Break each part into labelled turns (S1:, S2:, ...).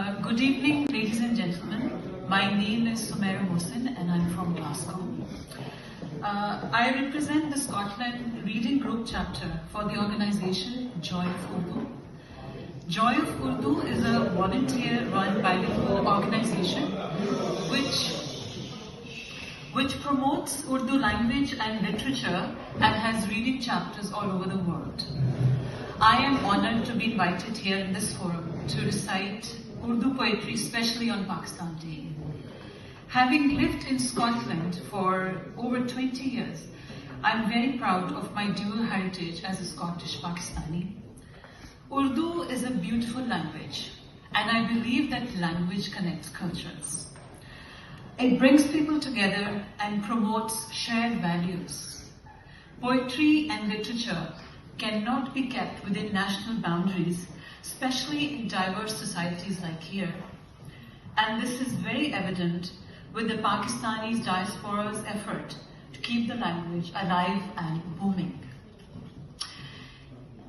S1: Good evening, ladies and gentlemen. My name is Somaira Mohsin and I'm from Glasgow. I represent the Scotland Reading Group chapter for the organization Joy of Urdu. Joy of Urdu is a volunteer-run bilingual organization which promotes Urdu language and literature and has reading chapters all over the world. I am honored to be invited here in this forum to recite Urdu poetry, especially on Pakistan Day. Having lived in Scotland for over 20 years, I'm very proud of my dual heritage as a Scottish Pakistani. Urdu is a beautiful language, and I believe that language connects cultures. It brings people together and promotes shared values. Poetry and literature cannot be kept within national boundaries, especially in diverse societies like here. And this is very evident with the Pakistani diaspora's effort to keep the language alive and booming.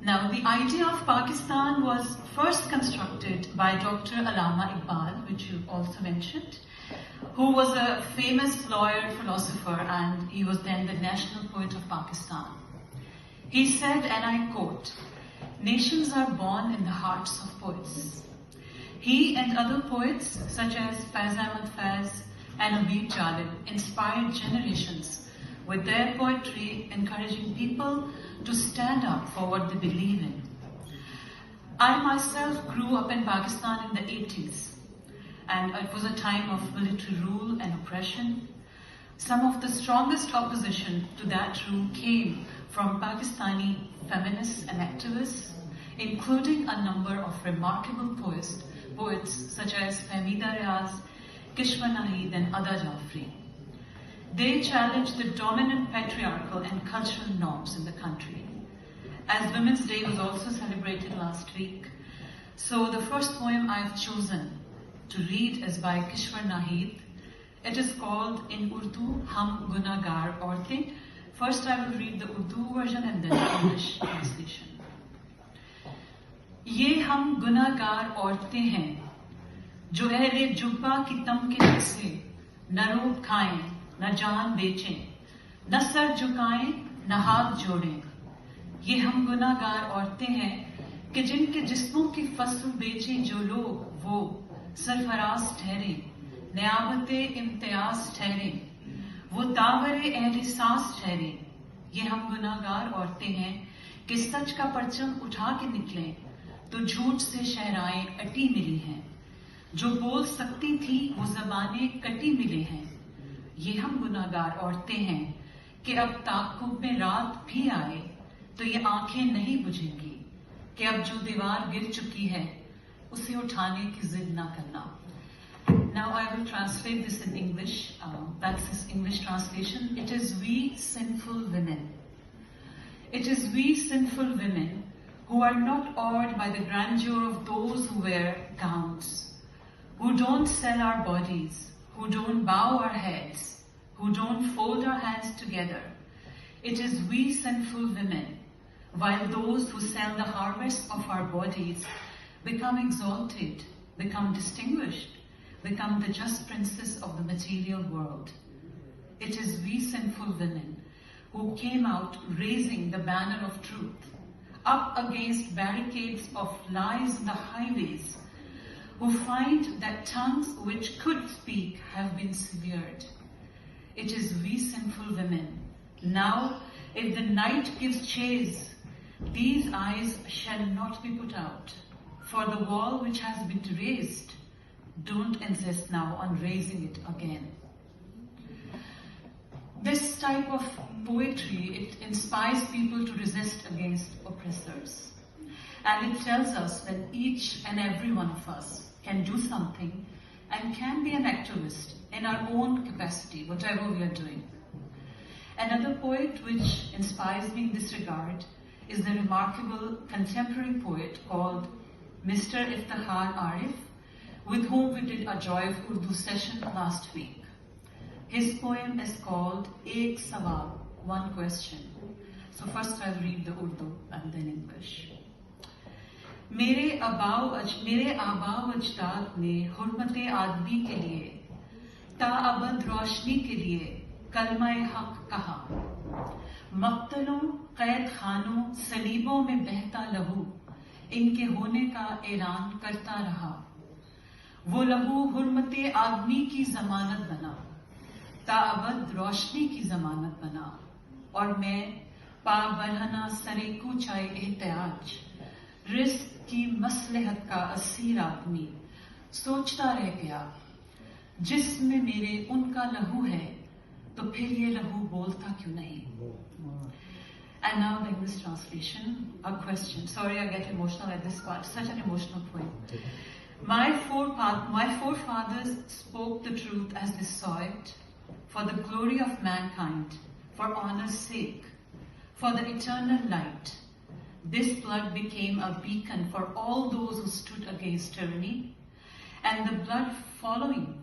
S1: Now, the idea of Pakistan was first constructed by Dr. Allama Iqbal, which you also mentioned, who was a famous lawyer, philosopher, and he was then the national poet of Pakistan. He said, and I quote, "Nations are born in the hearts of poets." He and other poets, such as Faiz Ahmad Faiz and Abid Jalib, inspired generations with their poetry, encouraging people to stand up for what they believe in. I myself grew up in Pakistan in the 80s, and it was a time of military rule and oppression. Some of the strongest opposition to that rule came from Pakistani feminists and activists, including a number of remarkable poets such as Fahmida Riaz, Kishwar, Naheed, and Ada Jafri. They challenged the dominant patriarchal and cultural norms in the country. As Women's Day was also celebrated last week, so the first poem I've chosen to read is by Kishwar Naheed. It is called in Urdu, Hum Gunagar Aurtein. First I will read the Urdu version and then the English translation. ये हम गुनाहगार औरतें हैं जो अहले जुब्बा की तम के नक्शे न रोब खाएं न जान बेचें न सर झुकाएं न हाथ जोड़ें ये हम गुनाहगार औरतें हैं कि जिनके जिस्मों की फसल बेचें जो लोग वो सरफराज ठहरे नियाबते इम्तियाज ठहरे वो दावरे अहले सांस ठहरे ये हम गुनाहगार औरतें हैं कि सच का परचम उठा के निकलें तो झूठ से शहराएं अटी मिली हैं जो बोल सकती थी वो ज़बानें कटी मिले हैं ये हम गुनाहगार औरतें हैं कि अब ताक़ुब में रात भी आए तो ये आंखें नहीं बुझेंगी कि अब जो दीवार गिर चुकी है उसे उठाने की जिद ना करना. Now I will translate this in English. That's his English translation. It is we sinful women. It is we sinful women who are not awed by the grandeur of those who wear gowns, who don't sell our bodies, who don't bow our heads, who don't fold our hands together. It is we sinful women, while those who sell the harvest of our bodies become exalted, become distinguished, become the just princes of the material world. It is we sinful women who came out raising the banner of truth, up against barricades of lies in the highways, who find that tongues which could speak have been severed. It is we sinful women. Now, if the night gives chase, these eyes shall not be put out, for the wall which has been raised, don't insist now on raising it again. This type of poetry, it inspires people to resist against oppressors. And it tells us that each and every one of us can do something and can be an activist in our own capacity, whatever we are doing. Another poet which inspires me in this regard is the remarkable contemporary poet called Mr. Iftikhar Arif, with whom we did a Joy of Urdu session last week. His poem is called Ek Sawal, one question. So first I'll read the Urdu and then English. मेरे आबाओ अजदाद ने हुर्मत आदमी के लिए ताअबद रोशनी के लिए कलमाए हक कहा। मक्तलों, कैद खानों, सलीबों में बहता लहू इनके होने का ऐलान करता रहा। वो लहू हुर्मत आदमी की जमानत बना, ताअबद रोशनी की जमानत बना। और मैं पाबरहना सरेकू चाहे एहतियाज, रिस्क की मसलहत का असीर आदमी सोचता रह गया, जिसमें मेरे उनका लहू है तो फिर ये लहू बोलता क्यों नहीं। And now the English translation, a question. Sorry, I get emotional at this part. Such an emotional point. My forefathers spoke the truth as they saw it, for the glory of mankind, for honor's sake, for the eternal light. This blood became a beacon for all those who stood against tyranny, and the blood following